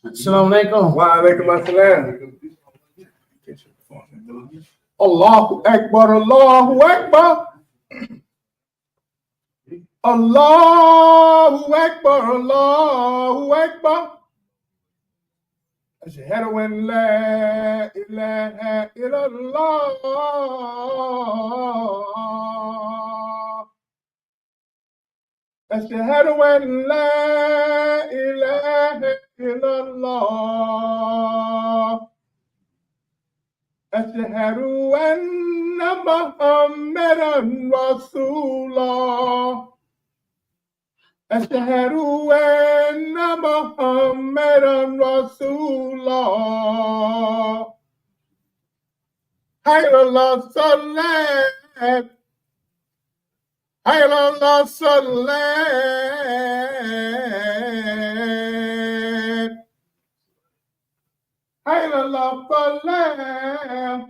Assalamu alaikum. Wa alaikum assalam. Allahu Akbar, Allahu Akbar. Allahu Akbar, Allahu Akbar. Ashhadu an la ilaha illallah. Ashhadu an la ilaha illallah. Ashhadu anna Muhammadan Rasulullah. Ashhadu anna Muhammadan Rasulullah. Hayya ala salat. Hayya ala salat. Hayya ala salat.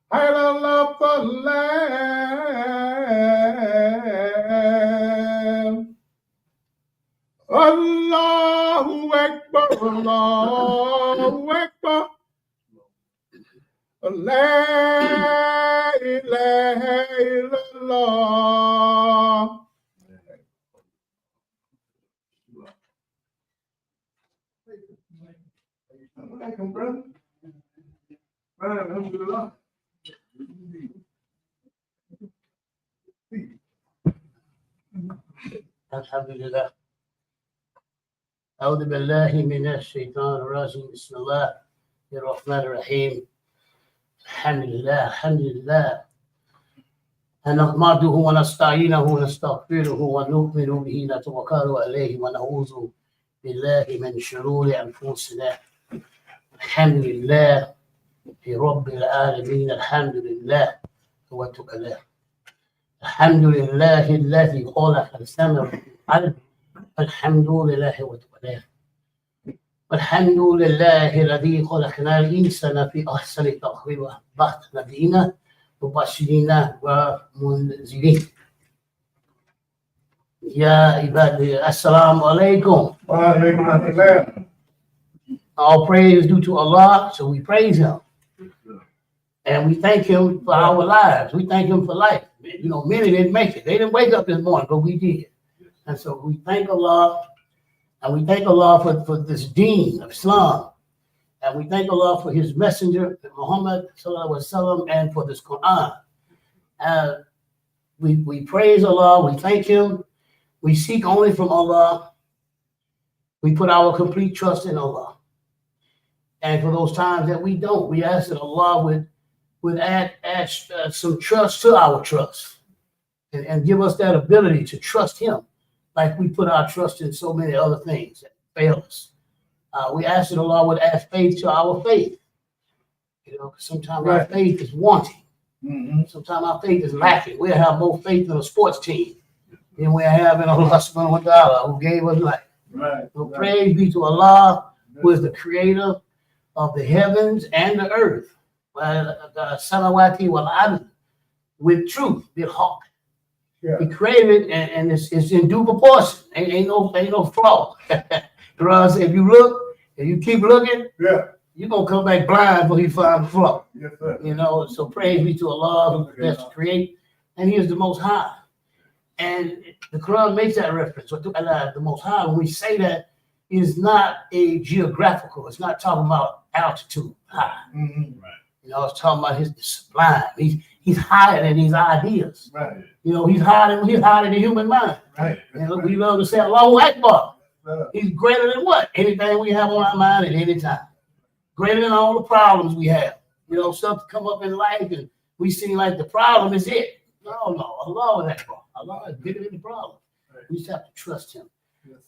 Hayya ala salat. Allahu Akbar, Allahu Akbar. La ilaha illallah. Assalamualaikum, brother. Alhamdulillah. Alhamdulillah. أعوذ بالله من الشيطان الرجيم. بسم الله الرحمن الرحيم. الحمد لله الحمد لله نحمده ونستعينه ونستغفره ونؤمن به نتوكل عليه ونعوذ بالله من شرور أنفسنا. الحمد لله رب العالمين. الحمد لله وتعالى. الحمد لله الذي خلق السماء والأرض. الحمد لله وتعالى. الحمد لله الذي خلقنا الإنسان في أحسن تقويم وأصبحت نبينا مبشرين ومنذرين. يا عبادي السلام عليكم. وعليكم السلام. All praise is due to Allah, so we praise Him. And we thank Him for our lives. We thank Him for life. You know, many didn't make it. They didn't wake up this morning, but we did. And so we thank Allah, and we thank Allah for this deen of Islam. And we thank Allah for His messenger, Muhammad sallallahu alaihi wasallam, and for this Quran. We praise Allah, we thank Him. We seek only from Allah. We put our complete trust in Allah. And for those times that we don't, we ask that Allah would add some trust to our trust and give us that ability to trust Him, like we put our trust in so many other things that fail us. We ask that Allah would add faith to our faith. You know, sometimes our faith is wanting. Sometimes our faith is lacking. We have more faith in a sports team than we have in Allah subhanahu wa ta'ala, who gave us life. So praise be to Allah, who is the creator of the heavens and the earth. Samawati wal ard, with truth, with hawk. He created it, and it's in due proportion. Ain't no flaw. Because if you look, if you keep looking, you're gonna come back blind before you find the flaw. Yes, sir. You know, so praise be to Allah, who is the best to create, and He is the Most High. And the Quran makes that reference. The Most High, when we say that, is not a geographical. It's not talking about altitude high. You know, it's talking about His sublime. He's higher than these ideas. You know, he's higher than the human mind. And we love to say Allahu Akbar. He's greater than what? Anything we have on our mind at any time. Greater than all the problems we have. You know, stuff come up in life and we seem like the problem is it. No, Allah is Akbar. Allah is bigger than the problem. We just have to trust Him.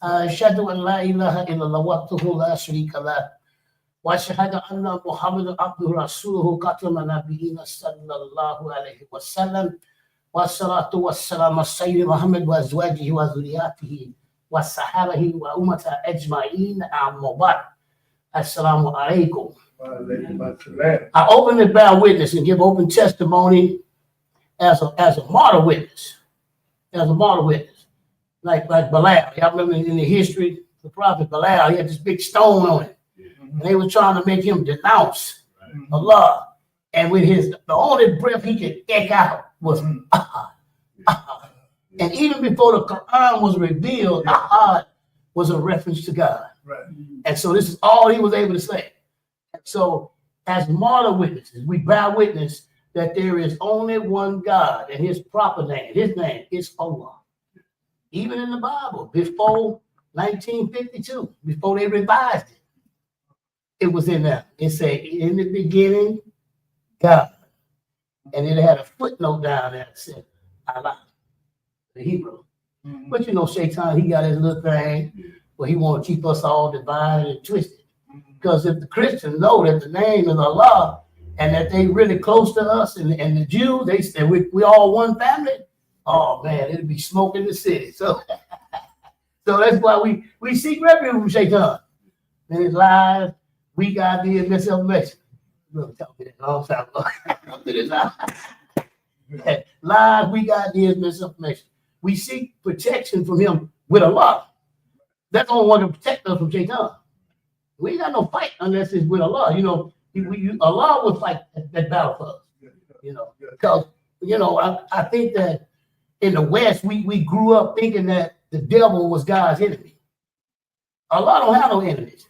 Ashhadu an la ilaha illallah wahdahu la sharika lah. وأشهد أن محمد عبده ورسوله ختم نبينا صلى الله عليه وسلم والصلاة والسلام على سيدنا محمد وأزواجه وذرياته وصحابه وأمته أجمعين أما بعد. Assalamu alaikum. I open the bear witness and give open testimony as a martyr witness. As a martyr witness. like Belial. Y'all remember in the history, the prophet Belial, he had this big stone on it. And they were trying to make him denounce Allah. And with the only breath he could echo out was Ahad, Ahad. And even before the Quran was revealed, Ahad was a reference to God. Right. And so this is all he was able to say. So as martyr witnesses, we bear witness that there is only one God, and his proper name, his name is Allah. Even in the Bible, before 1952, before they revised it, it was in there. It said, in the beginning, God. And it had a footnote down there that said, Allah, the Hebrew. But you know, Shaitan, he got his little thing where he want to keep us all divided and twisted. Because if the Christians know that the name is Allah and that they really close to us, and the Jews, they say we all one family, oh man, it'd be smoke in the city. So, so that's why we seek refuge from Shaitan. And his lies, we got the misinformation. You really tell me that a long time ago. Lies, we got the misinformation. We seek protection from him with Allah. That's the only one to protect us from Shaitan. We ain't got no fight unless it's with Allah. You know, Allah will fight that battle for us. You know, because you know, I think that in the West we grew up thinking that the devil was God's enemy. Allah don't have no enemies.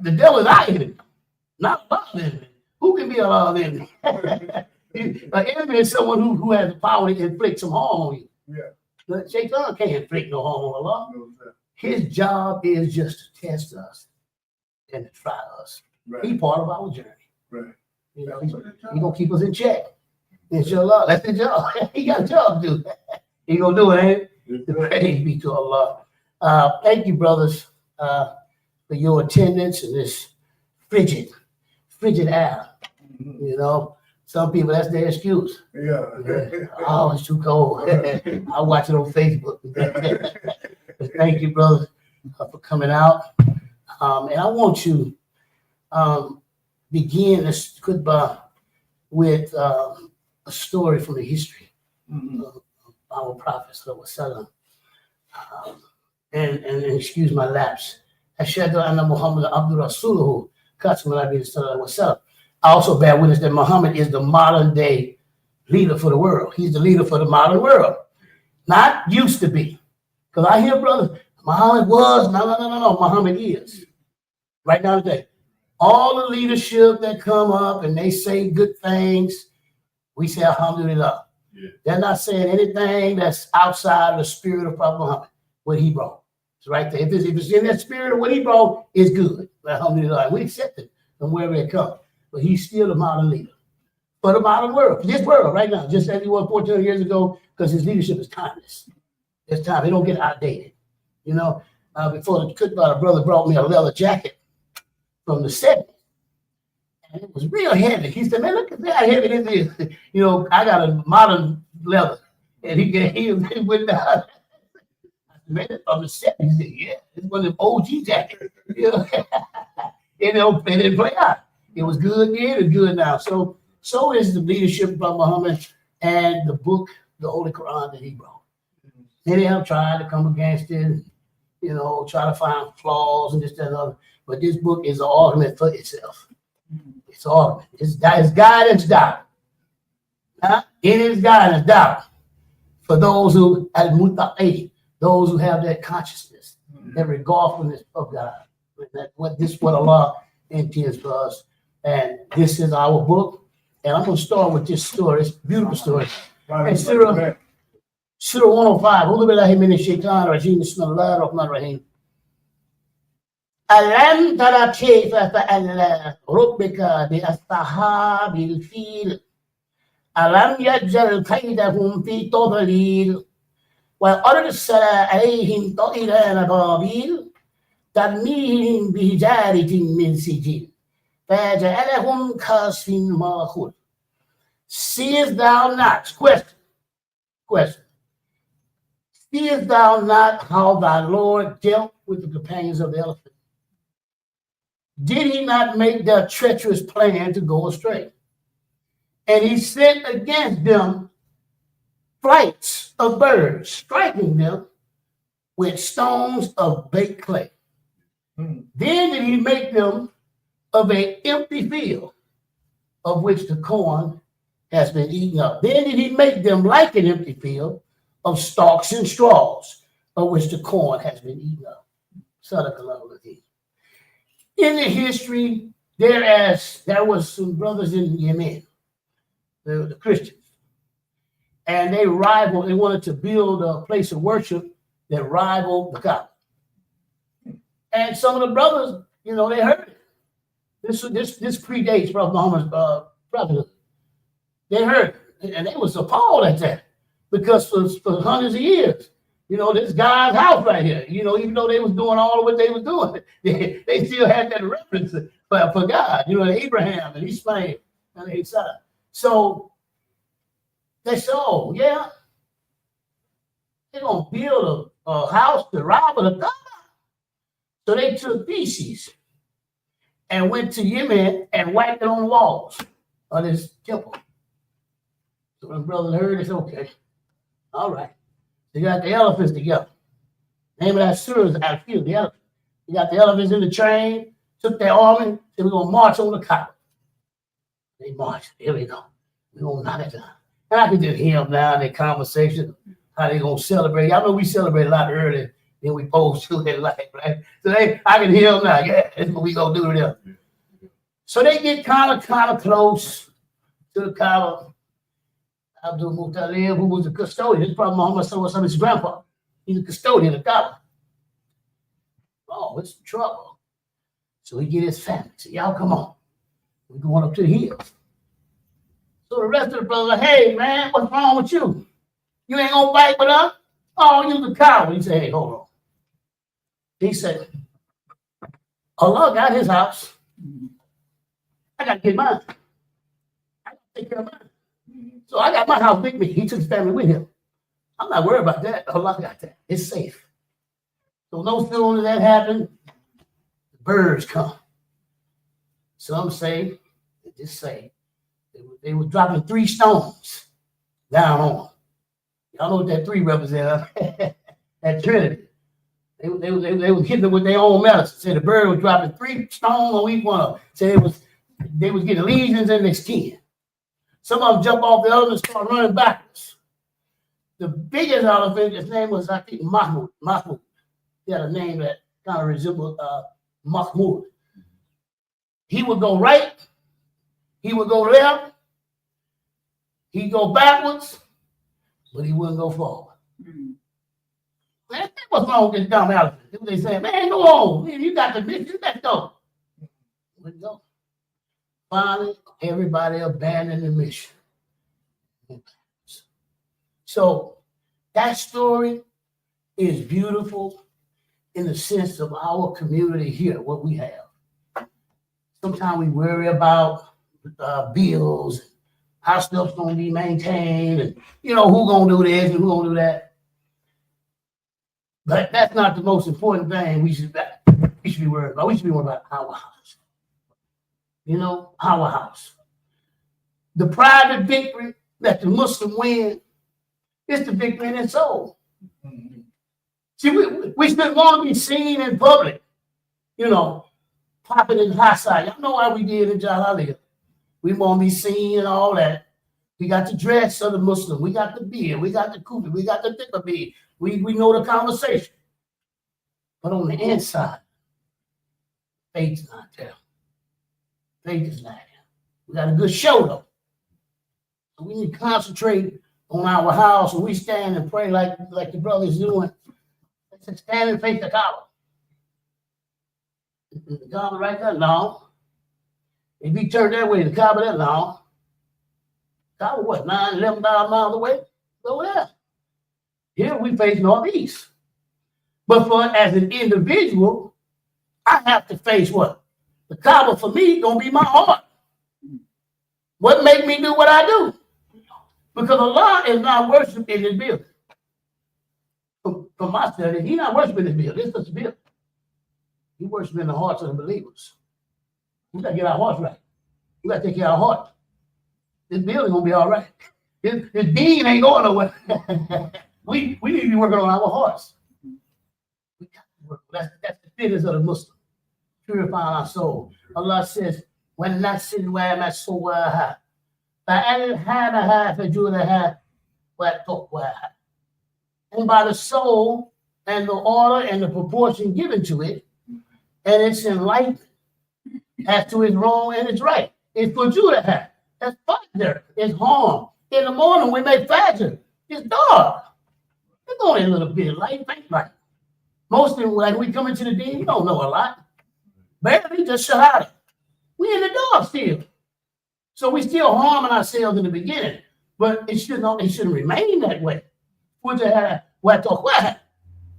The devil is our enemy, not Allah's enemy. Who can be Allah's enemy? An enemy is someone who has the power to inflict some harm on you. Yeah. But Shaitan can't inflict no harm on Allah. No, His job is just to test us and to try us. right. He's part of our journey. Right. You know, he's gonna keep us in check. Inshallah, that's the job. He got a job to do. He gonna do it, ain't it? The praise be to Allah. Thank you, brothers, for your attendance in this frigid hour. You know, some people, that's their excuse. Yeah. Oh, it's too cold. I'll watch it on Facebook. But thank you, brothers, for coming out. And I want to begin this khutbah with a story from the history of our Prophet ﷺ. And excuse my lapse. Ashhadu anna Muhammad Abdul Rasuluhu Qasman Nabi Sallallahu Alaihi Wasallam. I also bear witness that Muhammad is the modern day leader for the world. He's the leader for the modern world. Not used to be. Because I hear, brothers, Muhammad was. No. Muhammad is. Right now today. All the leadership that come up and they say good things, we say alhamdulillah. Yeah. They're not saying anything that's outside of the spirit of Prophet Muhammad, what he brought. It's right there. If it's in that spirit of what he brought, it's good. Alhamdulillah. We accept it from wherever it comes. But he's still the modern leader for the modern world, for this world right now, just as he was 14 years ago, because his leadership is timeless. It's time. They don't get outdated. You know, before the khutbah, a brother brought me a leather jacket from the 70s. And it was real heavy. He said, man, look at how heavy this is. You know, I got a modern leather. And he went down. I said, man, it's from the 70s. He said, yeah, it's one of them OG jackets. You know, it didn't play out. It was good then, it's good now. So is the leadership of Muhammad and the book, the Holy Quran that he brought. Many have tried to come against it, you know, try to find flaws and this, that, and other. But this book is an argument for itself. It's an argument. It's guidance doubt. It is guidance doubt for those who al-muttaqin, those who have that consciousness, that regardfulness of God. What Allah intends for us. And this is our book. And I'm going to start with this story. It's a beautiful story. And Surah 105. أعوذ بالله من الشيطان الرجيم بسم الله الرحمن الرحيم. ألم تر كيف فعل ربك بأصحاب الفيل ألم يجعل كيدهم في تضليل وأرسل عليهم طائرا أبابيل ترميهم بحجارة من سجيل فجعلهم كعصف مأكول. Seest thou not? Question. Seest thou not how thy Lord dealt with the companions of the elephant? Did he not make their treacherous plan to go astray? And he sent against them flights of birds, striking them with stones of baked clay. Then did he make them of an empty field, of which the corn has been eaten up. Then did he make them like an empty field of stalks and straws, of which the corn has been eaten up. In the history, there was some brothers in Yemen, the Christians, and they wanted to build a place of worship that rivaled the Kaaba. And some of the brothers, they heard it. This predates Prophet Muhammad's prophethood. They heard it, and they was appalled at that, because for hundreds of years, this guy's house right here, even though they was doing all of what they was doing, they still had that reference for God, Abraham and Ismail and Isaac. So they said, oh, yeah, they're going to build a house to rival the God. So they took feces and went to Yemen and wiped it on the walls of this temple. So when brothers heard, they said, okay, all right. They got the elephants together. Name of that surah is Al-Fil, the elephant. They got the elephants in the train, took their army, said, we're going to march on the Kaaba. They marched. Here we go. We're going to knock it down. And I can just hear them now in their conversation, how they going to celebrate. Y'all know we celebrate a lot earlier than we supposed to in life, right? So I can hear them now. Yeah, that's what we going to do to them. So they get kind of close to the Kaaba. Abdul Muttalib, who was the custodian, his brother Muhammad was his grandpa. He's a custodian of Kaaba. Oh, it's trouble. So he get his family. Say, y'all come on. We're going up to the hills. So the rest of the brothers are, hey, man, what's wrong with you? You ain't going to fight with us? Oh, you the coward. He said, hey, hold on. He said, Allah got his house. I got to get mine. I got to take care of mine. So I got my house with me. He took his family with him. I'm not worried about that. Allah got that. It's safe. So no sooner that happened, the birds come. Some say, they were dropping 3 stones down on them. Y'all know what that 3 represents? That Trinity. They were hitting them with their own medicine. Say the bird was dropping 3 stones on each one of them. Say they was getting lesions in their skin. Some of them jump off the elephant and start running backwards. The biggest elephant, his name was, I think, Mahmoud. He had a name that kind of resembled Mahmoud. He would go right, he would go left, he'd go backwards, but he wouldn't go forward. Man, what's wrong with this dumb elephant? They say, man, go on. Man, you got the mission, let's go. Wouldn't go. Finally, everybody abandoned the mission. So that story is beautiful in the sense of our community here, what we have. Sometimes we worry about bills, how stuff's going to be maintained, and who going to do this and who going to do that. But that's not the most important thing we should be worried about. We should be worried about our house. Our house. The private victory that the Muslim win is the victory in his soul. See, we shouldn't want to be seen in public, popping in the high side. Y'all know why we did in Jahiliyyah. We want to be seen and all that. We got the dress of the Muslim. We got the beard. We got the kufi. We got the thicker beard. We know the conversation. But on the inside, faith's not there. Faith is not there. We got a good show, though. So we need to concentrate on our house and we stand and pray like the brothers doing. Let's stand and face the Kaaba. Is the Kaaba right there? No. If you turn that way, the Kaaba there? No. Kaaba, what, 11,000 miles away? Over there. Here we face northeast. But as an individual, I have to face what? The Kaaba for me gonna be my heart. What make me do what I do? Because Allah is not worshiping in this building. From my study, He's not worshiping this building. It's just a building. He worships in the hearts of the believers. We gotta get our hearts right. We gotta take care of our heart. This building gonna be all right. His dean ain't going nowhere. we need to be working on our hearts. We got to work. That's the fitness of the Muslim. Purifying our soul. Allah says, when not sitting where my soul were and by the soul and the order and the proportion given to it, and its enlightenment as to its wrong and its right. It's for you to have. That's fajr. It's harm. In the morning we make fajr. It's dark. It's only a little bit of light. Ain't right. Most of them, like we come into the day, we don't know a lot. Barely just shahada. We in the dark still. So we still harming ourselves in the beginning. But it shouldn't remain that way.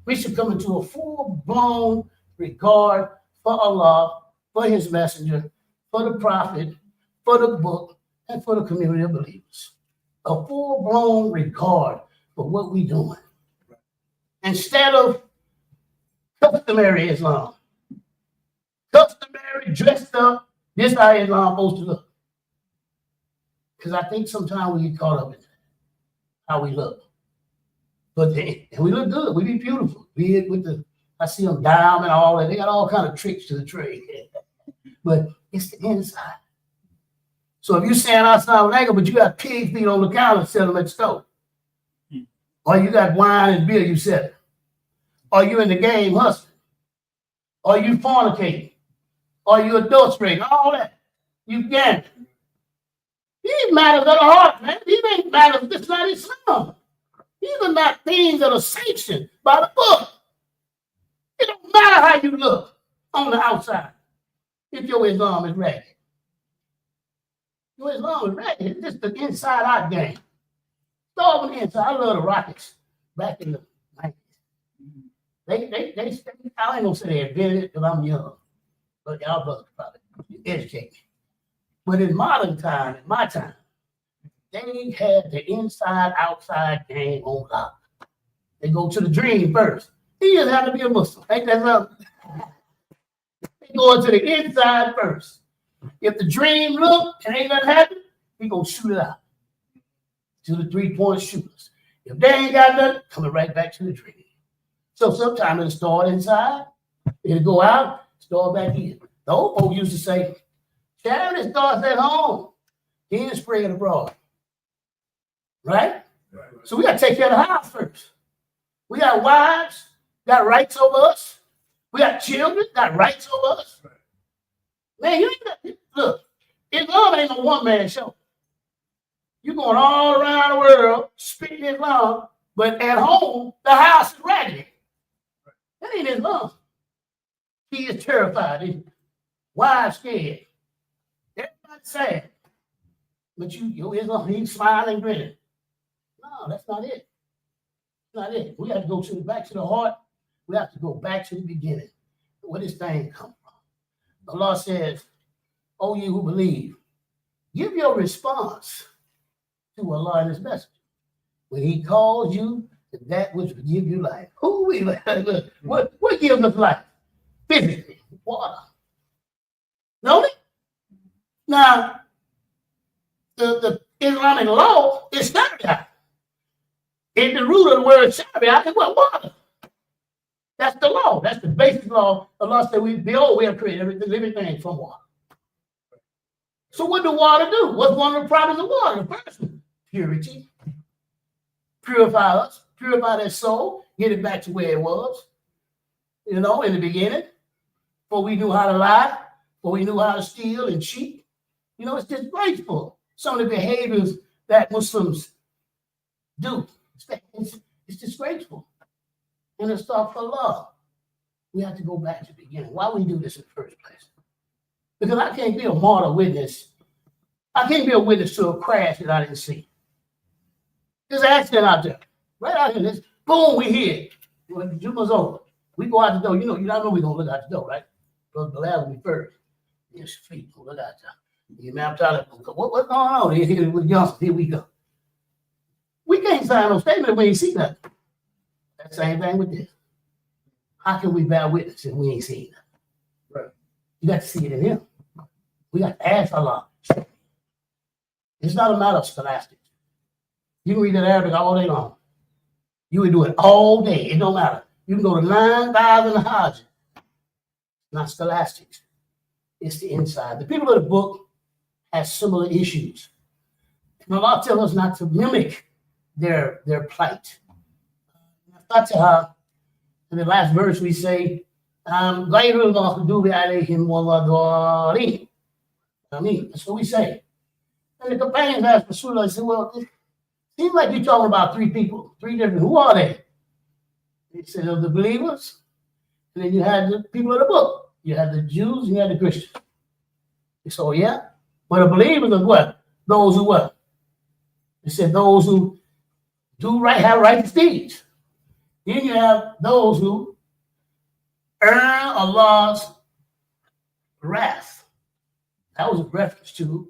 We should come into a full-blown regard for Allah, for his messenger, for the prophet, for the book, and for the community of believers. A full-blown regard for what we're doing. Instead of customary Islam. Customary, dressed up, this is how Islam supposed to look. Because I think sometimes we get caught up in how we look. But and we look good. We be beautiful. Be it with the, I see them diamond and all that. They got all kind of tricks to the trade. But it's the inside. So if you're saying assalamu alaikum, but you got pig feet on the counter, sell them at the store. Or you got wine and beer, you sell it. Or you in the game hustling. Or you fornicating. Or you adulterating. All that. You gambling. These matters of the heart, man. These ain't matters. This is not Islam. These are not things that are sanctioned by the book. It don't matter how you look on the outside if your Islam is ragged. Your Islam is ragged. It's just the inside-out game. Start on the inside. I love the Rockets back in the 90s. They I ain't gonna say they invented it because I'm young, but y'all brothers probably educate me. But in modern time, in my time, they had the inside-outside game on lock. They go to the dream first. He just have to be a Muslim. Ain't that something? They go into the inside first. If the dream look and ain't nothing happen, he gonna shoot it out to the three-point shooters. If they ain't got nothing, coming right back to the dream. So sometimes it'll start inside, it'll go out, start back in. The old folks used to say, charity starts at home, then spread abroad. Right? So we got to take care of the house first. We got wives, got rights over us. We got children, got rights over us. Man, you ain't got, look, Islam ain't no one-man show. You're going all around the world speaking Islam, but at home, the house is raggedy. That ain't Islam. He is terrified. Wives scared. Everybody's sad. But your Islam, he's smiling, grinning. No, that's not it. That's not it. We have to go back to the heart. We have to go back to the beginning. Where this thing come from? Allah says, "O you who believe, give your response to Allah and his messenger. When he calls you to that which will give you life." Who we what gives us life? Physically, water. Know it? Now, the Islamic law is Sharia. In the root of the word Sharia is what? Water. That's the law. That's the basic law. Allah said, we have created everything from water. So what do water do? What's one of the problems of water? The first one, purity. Purify us, purify that soul, get it back to where it was, in the beginning, before we knew how to lie, before we knew how to steal and cheat. It's disgraceful. Some of the behaviors that Muslims do, it's disgraceful. And it's stuff for love. We have to go back to the beginning. Why we do this in the first place? Because I can't be a martyr witness. I can't be a witness to a crash that I didn't see. There's an accident out there. Right out here. Boom, we hear it. When the Jumu'ah's over. We go out the door. You know we're going to look out the door, right? But the last will be first. Yes, feet. Look out there. You mapped out. What's going on? Here with Johnson. Here we go. We can't sign no statement when you see nothing. That same thing with this. How can we bear witness if we ain't seen nothing? Right. You got to see it in him. We got to ask Allah. It's not a matter of scholastics. You can read that Arabic all day long. You would do it all day. It don't matter. You can go to 9,000 Hajj. Not scholastics. It's the inside. The people of the book have similar issues. And Allah tells us not to mimic their plight. Fatiha, in the last verse we say, غَيْرُ الْمَغْضُوبِ عَلَيْهِمْ وَلَا الضَّالِّينَ. I mean, that's what we say. And the companions asked Rasulullah, I said, well, it seems like you're talking about three people, three different, who are they? He said, of the believers, and then you had the people of the book. You had the Jews, and you had the Christians. He said, oh, yeah? But the believers are what? Those who what? He said, those who do right, have righteous deeds. Then you have those who earn Allah's wrath. That was a reference to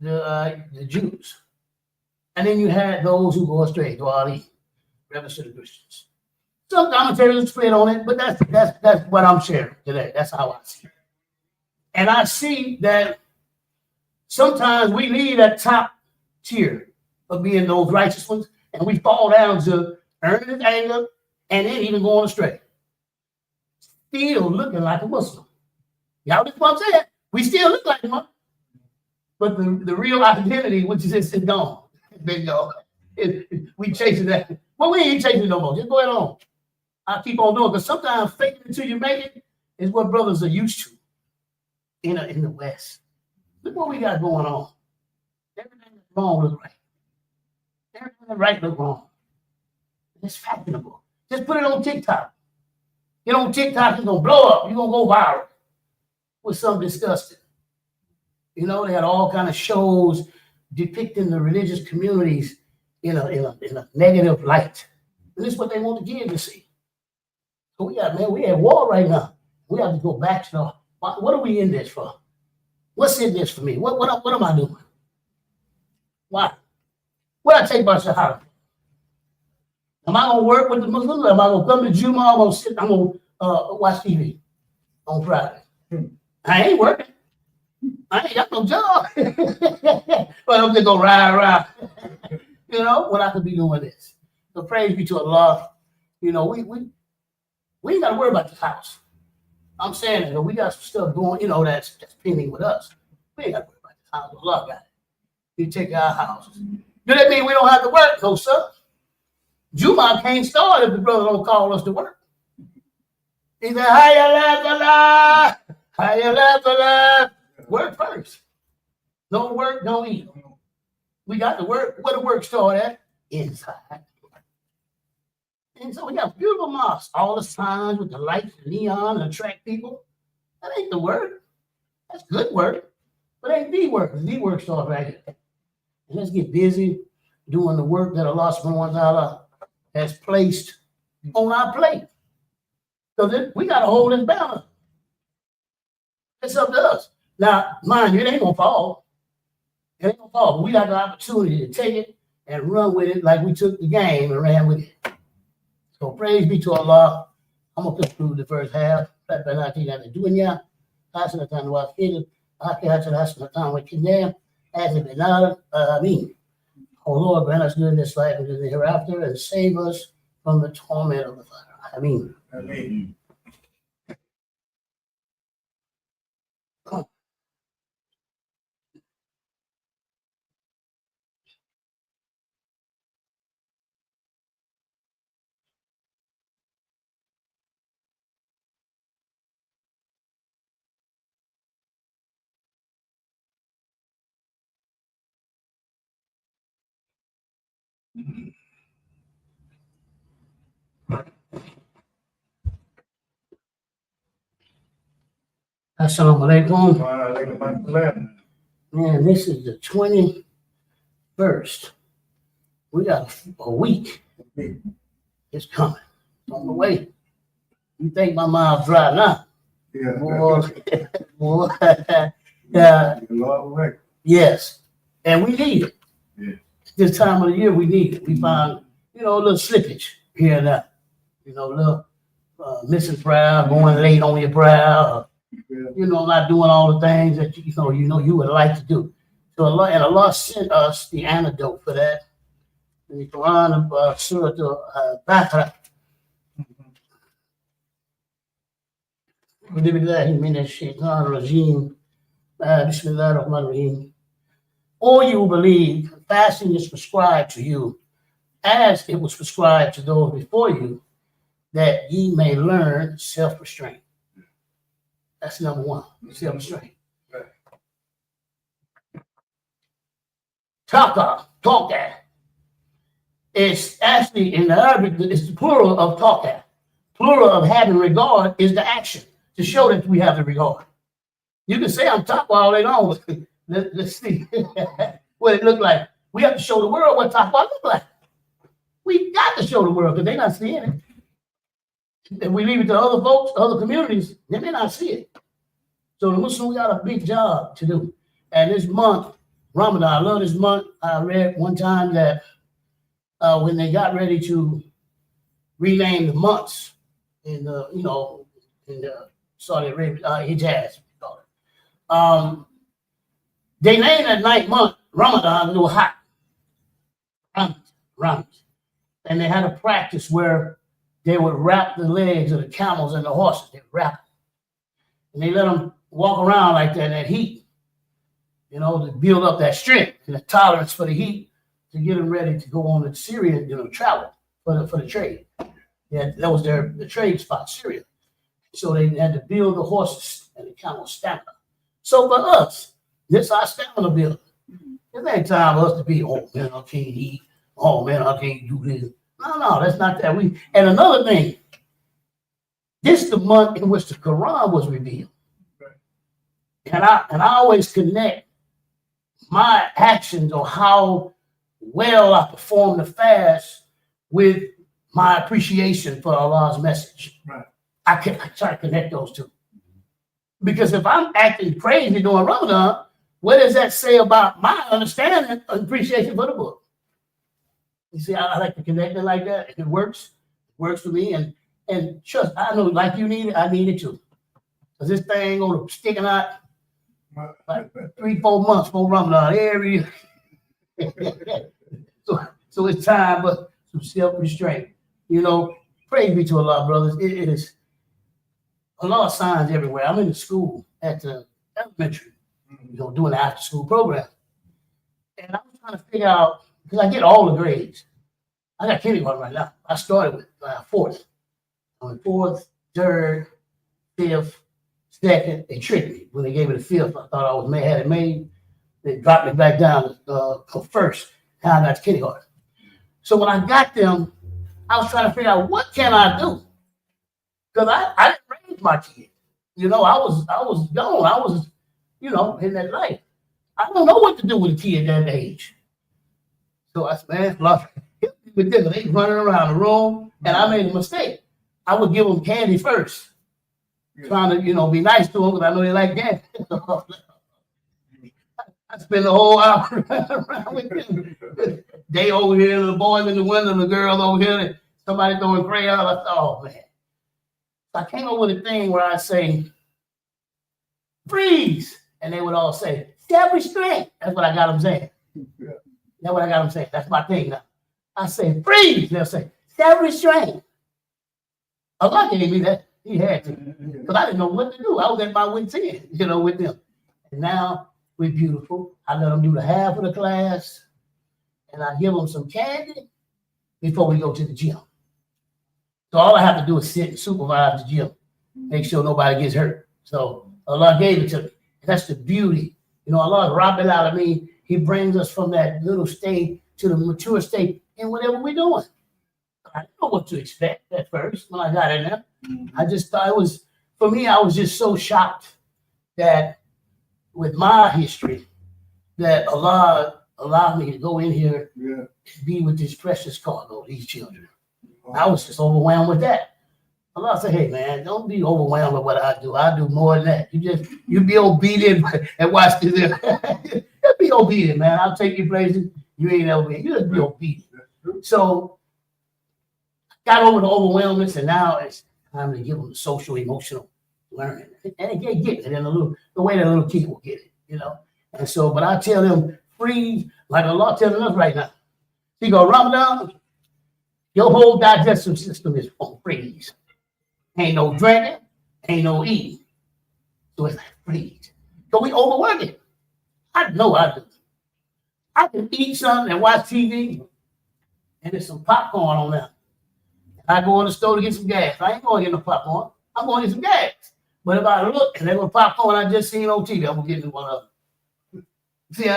the Jews. And then you had those who go astray, reference to the Christians. Some commentators split on it, but that's what I'm sharing today. That's how I see it. And I see that sometimes we leave that top tier of being those righteous ones, and we fall down to earning his anger and then even going astray. Still looking like a Muslim. Y'all just what I'm saying? We still look like one. But the real identity, which is gone. It's been gone. We chasing that. Well, we ain't chasing no more. Just go ahead on. I keep on doing, because sometimes faking until you make it is what brothers are used to in the West. Look what we got going on. Everything that's wrong looks right. Everything that's right looks wrong. It's fashionable. Just put it on TikTok. Get on TikTok, it's gonna blow up. You're gonna go viral with something disgusting. You know, they had all kind of shows depicting the religious communities in a negative light. And this is what they want the kids to see. So we at war right now. We have to go back to the, what are we in this for? What's in this for me? What am I doing? Why? What I take my Shahada? Am I gonna work with the Muslims? Am I gonna come to Jumu'ah? I'm gonna watch TV on Friday. I ain't working. I ain't got no job. But I'm just gonna ride around. You know, when I could be doing this. So praise be to Allah. You know, we ain't gotta worry about this house. I'm saying that we got some stuff going, you know, that's pending with us. We ain't gotta worry about this house. Allah got it. You take our houses. Do that mean we don't have to work? No, sir. Jumu'ah can't start if the brother don't call us to work. He said, Hayya la work first. Don't work, don't eat. We got to work. Where the work start at? Inside. And so we got beautiful mosques, all the signs with the lights, the neon, and attract people. That ain't the work. That's good work. But ain't the work. The work starts right here. And let's get busy doing the work that Allah subhanahu wa ta'ala has placed on our plate. So we got to hold this balance. It's up to us. Now, mind you, it ain't going to fall. It ain't going to fall. But we got the opportunity to take it and run with it like we took the game and ran with it. So praise be to Allah. I'm going to conclude the first half. Oh Lord, grant us good in this life and in the hereafter, and save us from the torment of the fire. Ameen. Ameen. Assalamu alaikum. Wa alaikum assalam. Man, this is the 21st. We got a week. It's coming. It's on the way. You think my mouth's dry now? Yeah. Boy. Yeah. Lord work. Yes. And we need it. Yeah. This time of the year, we need it. We found, you know, a little slippage here and there. You know, a little missing prayer, going late on your prayer, you know, not doing all the things that you would like to do. So Allah sent us the antidote for that. in the Quran of Surah Al-Baqarah. أعوذ بالله من الشيطان الرجيم. بسم الله الرحمن الرحيم. All you who believe, fasting is prescribed to you, as it was prescribed to those before you, that ye may learn self-restraint. That's number one, self-restraint. Taka. It's actually in Arabic, it's the plural of taka. Plural of having regard is the action to show that we have the regard. You can say I'm taka all day long. Let's see what it looked like. We have to show the world what taka look like. We got to show the world because they're not seeing it. If we leave it to other folks, other communities, they may not see it. So the Muslims got a big job to do. And this month, Ramadan, I love this month. I read one time that when they got ready to rename the months in the, in the Saudi Arabia, Hijaz, they named that ninth month Ramadan Dhul Hajj, Ramadan. And they had a practice where they would wrap the legs of the camels and the horses. They would wrap them. And they let them walk around like that in that heat, to build up that strength and the tolerance for the heat to get them ready to go on to Syria, travel for the trade. Yeah, that was the trade spot, Syria. So they had to build the horses and the camels stamina. So for us, this our stamina builder. It ain't time for us to be, oh man, I can't eat. Oh man, I can't do this. No, that's not that. And another thing, this is the month in which the Quran was revealed. And I always connect my actions or how well I perform the fast with my appreciation for Allah's message. Right. I try to connect those two. Because if I'm acting crazy during Ramadan, what does that say about my understanding and appreciation for the book? You see, I like to connect it like that. If it works for me. And trust, I know like you need it, I need it too. Because this thing gonna sticking out like 3-4 months for Ramadan every year. so it's time for some self-restraint. Praise be to Allah, brothers. It is a lot of signs everywhere. I'm in the school at the elementary, doing the after-school program. And I was trying to figure out, because I get all the grades. I got kindergarten right now. I started with fourth. I went fourth, third, fifth, second. They tricked me when they gave me the fifth. I thought I had it made. They dropped me back down to first. Now I got to kindergarten. So when I got them, I was trying to figure out what can I do, because I didn't raise my kid. I was young. I was, in that life. I don't know what to do with a kid that age. So I said, man, with them, they running around the room, and I made a mistake. I would give them candy first, trying to, be nice to them because I know they like candy. I spend the whole hour around with them. They over here, the boys in the window, the girls over here, and somebody throwing crayons. I thought, oh man. So I came up with a thing where I say, freeze. And they would all say, self-restraint. That's what I got them saying. That's what I got them saying. That's my thing now. I say, freeze. They'll say, self-restraint. Allah gave me that. He had to. Because I didn't know what to do. I was at my wit's end, with them. And now we're beautiful. I let them do the half of the class. And I give them some candy before we go to the gym. So all I have to do is sit and supervise the gym. Make sure nobody gets hurt. So Allah gave it to me. And that's the beauty. Allah robbed it out of me. He brings us from that little state to the mature state in whatever we're doing. I didn't know what to expect at first when I got in there. I just thought for me, I was just so shocked that with my history, that Allah allowed me to go in here and be with this precious cargo, these children. I was just overwhelmed with that. Allah said, hey man, don't be overwhelmed with what I do. I do more than that. You be obedient and watch this. Just be obedient, man. I'll take you places you ain't ever been. You just be obedient. So got over the overwhelmness, and now it's time to give them the social, emotional learning. And they get it in the way that a little kid will get it, And so, but I tell them, freeze, like Allah telling us right now. See, go Ramadan, your whole digestive system is on freeze. Ain't no drinking, ain't no eating. So it's like freeze. So we overworking. I know I do. I can eat something and watch TV, and there's some popcorn on there. I go in the store to get some gas. I ain't going to get no popcorn. I'm going to get some gas. But if I look and there's a popcorn I just seen on TV, I'm going to get me one of them. See,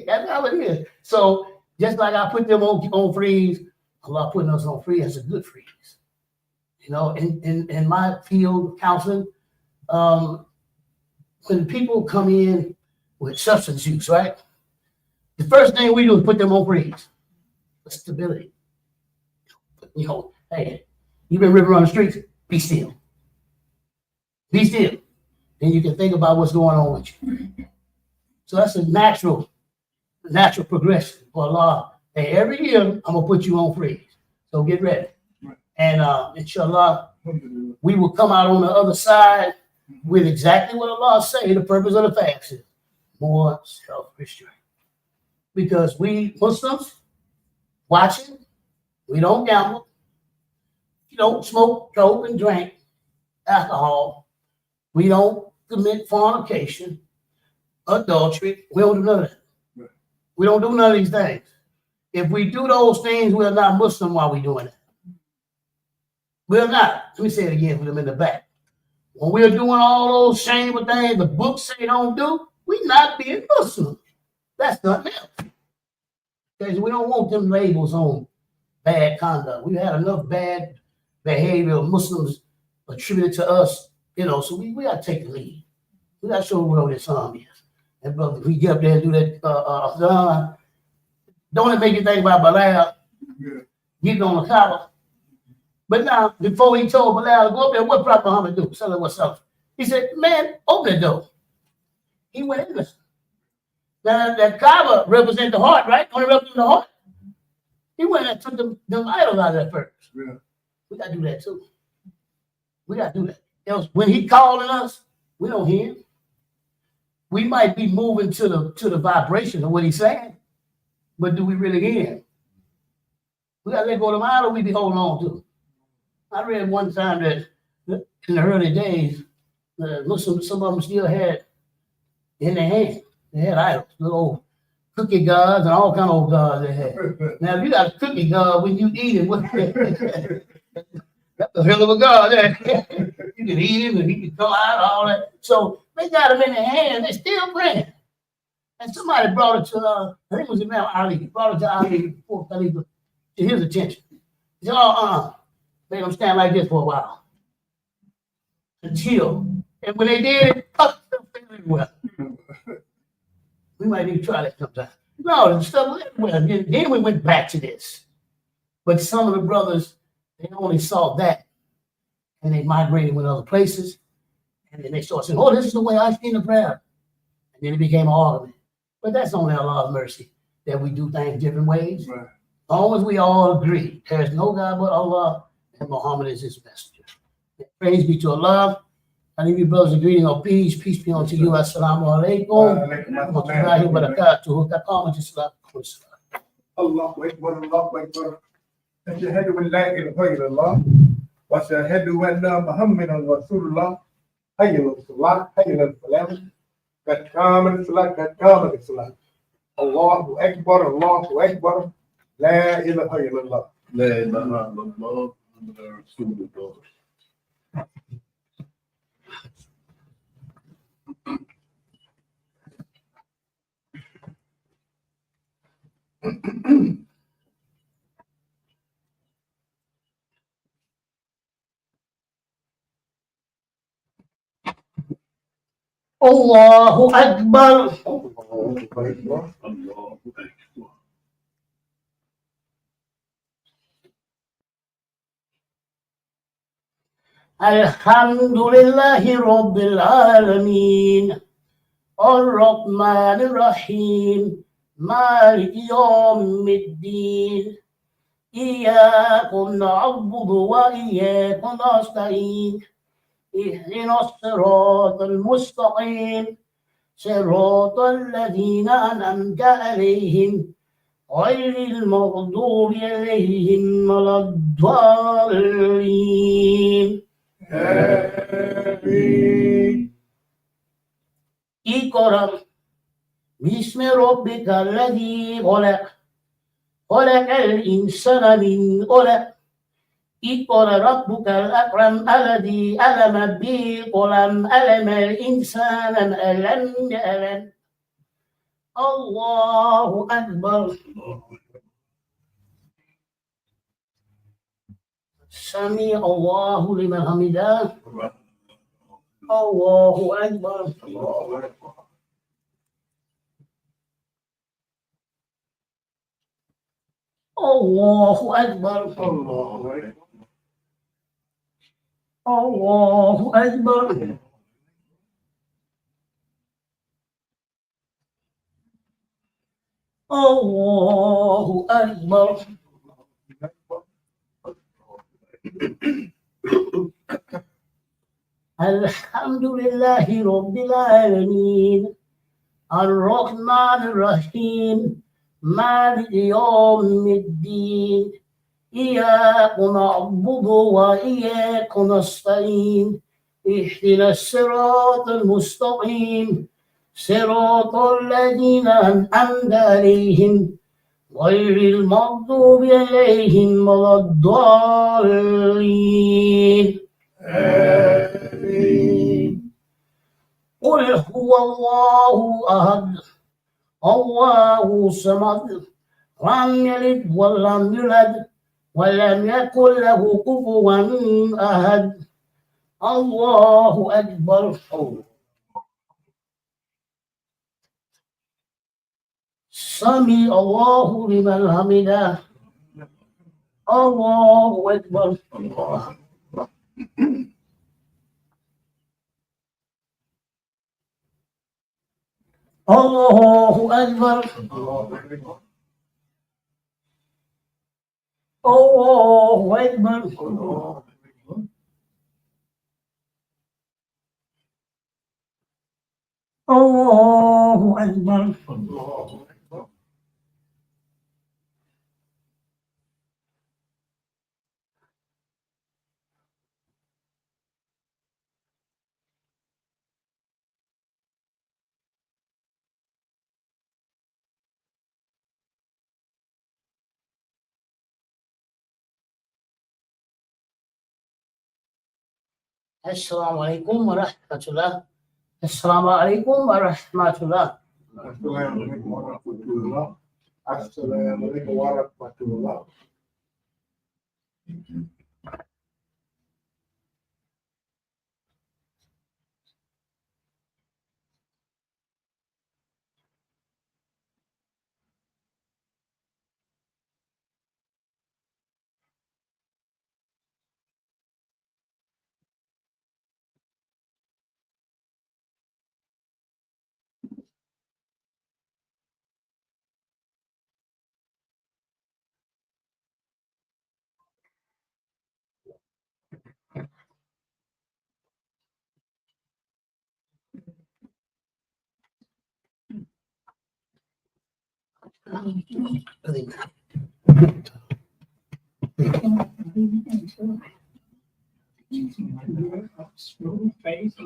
that's how it is. So just like I put them on freeze, Allah putting us on freeze. That's a good freeze. You know, in my field of counseling, when people come in with substance use, right? The first thing we do is put them on freeze. For stability. You know, hey, you've been ripping around the streets, be still. Be still. Then you can think about what's going on with you. So that's a natural progression for Allah. Hey, every year I'm gonna put you on freeze. So get ready. And inshallah, we will come out on the other side with exactly what Allah say the purpose of the fast is. More self-restraint. Because we Muslims watching, we don't gamble, we don't smoke, dope, and drink alcohol, we don't commit fornication, adultery, we don't do none of that. Right. We don't do none of these things. If we do those things, we're not Muslim while we're doing it. We're not. Let me say it again for them in the back. When we're doing all those shameful things the books say don't do, we're not being Muslim. That's nothing else. Because we don't want them labels on bad conduct. We've had enough bad behavior of Muslims attributed to us, you know, so we got to take the lead. We got to show where this arm is. And brother, if we get up there and do that, don't it make you think about Bilal getting on the collar? But now, before he told Bilal to go up there, what Prophet Muhammad do? Sallallahu alaihi wasallam. He said, man, open the door. He went in there. Now, that Kaaba represents the heart, right? Only represents the heart. He went and took them idols out of that first. Yeah. We got to do that too. We got to do that. Else, when he calling us, we don't hear him. We might be moving to the vibration of what he's saying, but do we really hear him? We got to let go of them idols we be holding on to. I read one time that in the early days, Muslims, some of them still had in their hand. They had idols, little cookie gods and all kind of gods they had. Now, if you got a cookie god when you eat it, that's a hell of a god. You can eat him and he can come out, all that. So they got him in their hand, they still praying. And somebody brought it to, I think it was Imam Ali, brought it to Ali before Khalifa to his attention. He said, made them stand like this for a while. Until, and when they did it, well. We might even try that sometime. No, the stuff everywhere. Then we went back to this. But some of the brothers, they only saw that. And they migrated with other places. And then they started saying, oh, this is the way I seen the prayer. And then it became an argument. But that's only Allah's mercy that we do things different ways. Right. As long as we all agree, there's no God but Allah, and Muhammad is his messenger. Praise be to Allah. I leave you brothers a greeting of peace. Peace be unto you. Assalamu alaikum. Wa rahmatullahi wa barakatuh. Taqamu jisla. Allahu Akbar, Allahu Akbar. Ashhadu an la ilaha illallah wa ashhadu anna Muhammadan Rasulullah. Hayya al-salat, hayya al-falah. Qad qamat as-salat, qad qamat as-salat. Allahu Akbar, Allahu Akbar. La ilaha illallah. La ilaha illallah. Rasulullah. Allahu Akbar. Allahu Akbar. Alhamdulillahi Rabbil Alameen. Ar-Rahman Ar-Rahim. Malik Yawmiddin. Iyyakum na'budu wa iyyakum nasta'in. اهدنا الصراط المستقيم صراط الذين أنعمت عليهم غير المغضوب عليهم ولا الضالين. آمين. اقرأ باسم ربك الذي خلق، خلق الإنسان من علق. اقرأ ربك الأكرم الذي علم بالقلم، علم الإنسان ما لم يعلم. الله أكبر. سمع الله لمن حمده. الله أكبر. الله أكبر. الله أكبر. الله أكبر. الحمد لله رب العالمين الرحمن الرحيم مالك يوم الدين إياك نعبد وإياك نستعين اهدنا الصراط المستقيم صراط الذين أنعمت عليهم غير المغضوب عليهم ولا الضالين. آمين. قل هو الله أحد الله الصمد لم يلد ولم يولد ولم يكن له كفوا أحد. الله أكبر. سمع الله لمن حمده. الله أكبر. الله أكبر. الله أكبر. الله أكبر. السلام عليكم ورحمة الله. السلام عليكم ورحمة الله. Assalamualaikum warahmatullah. Assalamualaikum warahmatullah. Smooth face.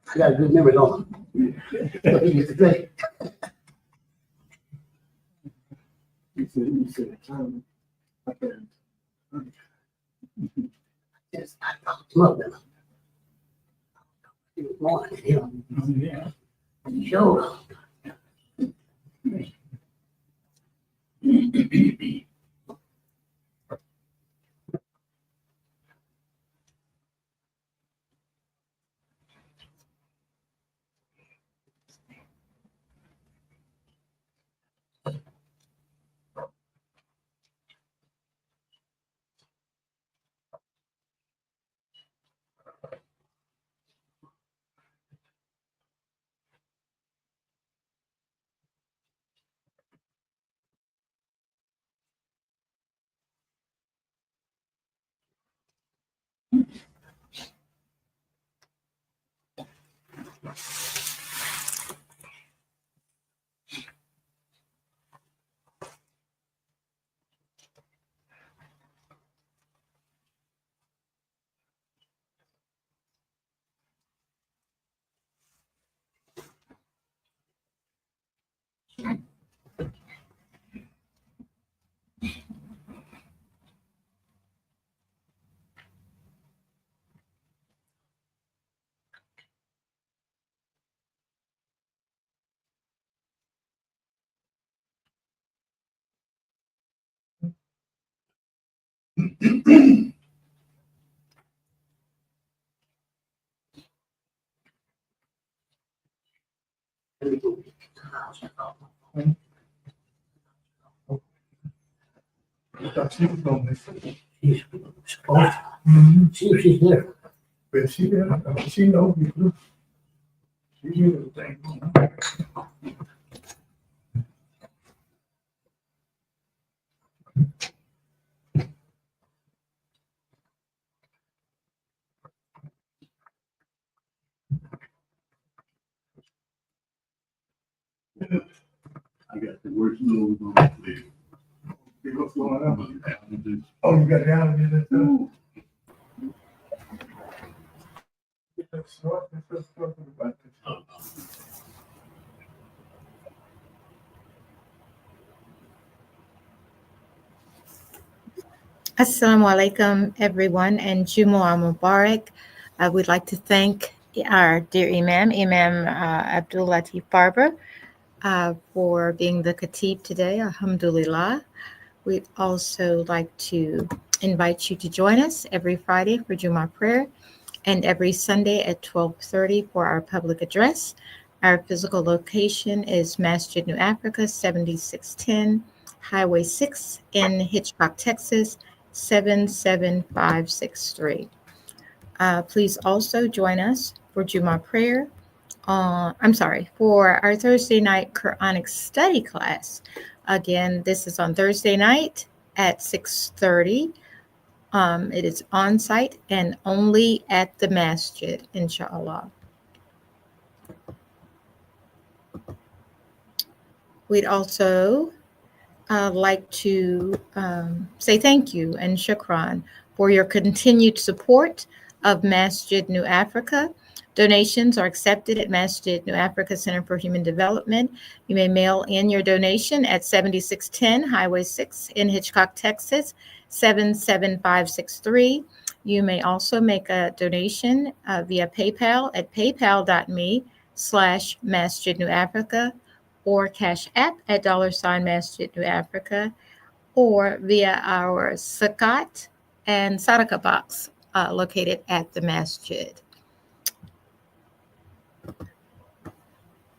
I got a good memory, don't I? What he used to say. Yes, I talked him up then. He was morning, Yeah. sure. I thought she was gonna miss it. She's supposed to. See if she's there. But she knows me too. She knew everything. I got the worst nose on the plate. See what's going on? Allergies. Oh, you got allergies and stuff? That's what this is talking about. Assalamu alaikum, everyone, and Jumu'ah Mubarak. We'd like to thank our dear Imam Abdul Latif Barber, for being the khatib today, alhamdulillah. We'd also like to invite you to join us every Friday for Jumu'ah prayer and every Sunday at 12:30 for our public address. Our physical location is Masjid New Africa, 7610 Highway 6 in Hitchcock, Texas, 77563. Please also join us for Jumu'ah prayer. For our Thursday night Quranic study class. Again, this is on Thursday night at 6:30. It is on site and only at the masjid, inshallah. We'd also like to say thank you and shukran for your continued support of Masjid New Africa. Donations are accepted at Masjid New Africa Center for Human Development. You may mail in your donation at 7610 Highway 6 in Hitchcock, Texas, 77563. You may also make a donation via PayPal at paypal.me/MasjidNewAfrica or CASHAPP at $MasjidNewAfrica or via our Zakat and Sadaqah box located at the masjid.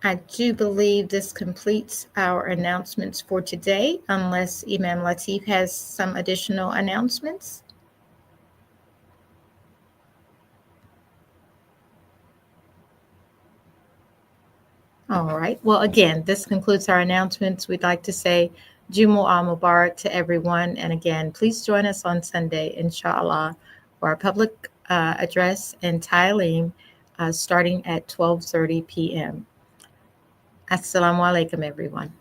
I do believe this completes our announcements for today, unless Imam Latif has some additional announcements. All right. Well, again, this concludes our announcements. We'd like to say Jumu'ah Mubarak to everyone. And again, please join us on Sunday, inshallah, for our public address and Ta'aleem starting at 12:30 p.m. Assalamu alaikum, everyone.